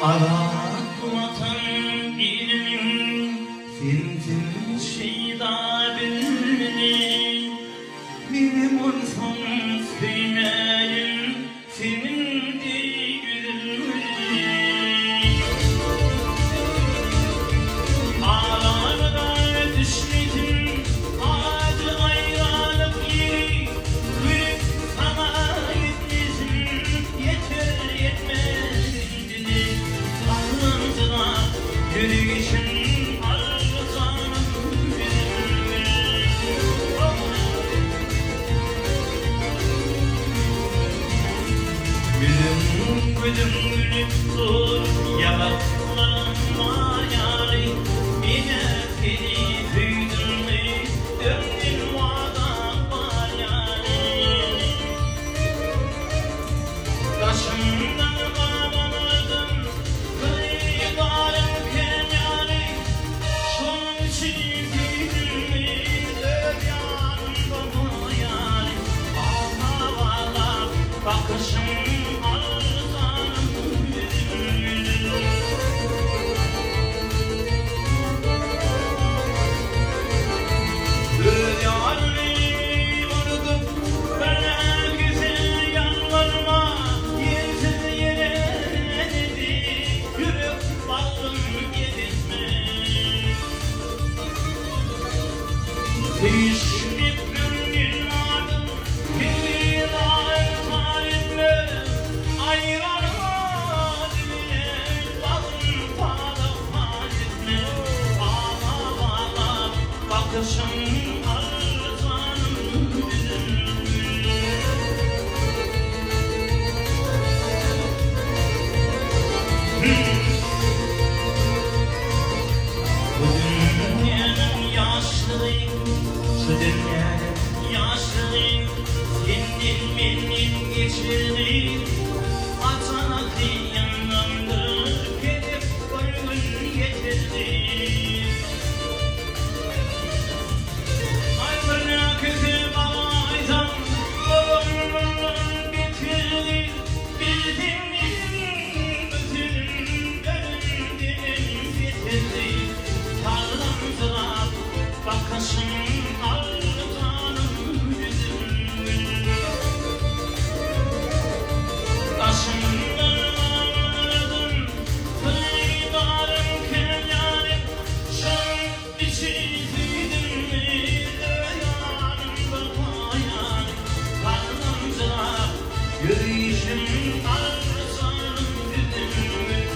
Ağlatmatan ilmin Sintin şeyda bilmeni Benim olsam sevmeyin Senin değil Ağlarına düşmedim Ağacı ayranıp yeri Kırık sana gitmesin Yeter yetmez Yürüyüşün arzusanım Gülüm gülüp dur Yavaklanma yâri Yine seni duydun mu Ömrün vada var yâri Taşımdan bağlanırdım Bakışım arzanım Dünyanı vurdum bana güzel yanlarıma Yersiz yere dedi yürüp baktım gidetme Değişip gönlün vardım Bakışım arzanım Bu dünyanın yaşlıyım Şu dünyanın yaşlıyım Kendin benim geçirdim Atanak yanımdır Gelip boyun getirdim Bakışım arzanım yüzüm Taşımdan ağladım Kıyıdarım kenarım Şan içizdim mi Öyanım bapayanım Karnımda yürüyüşüm arzanım yüzüm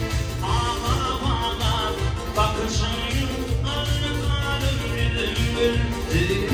Ağla bakışım arzanım yüzüm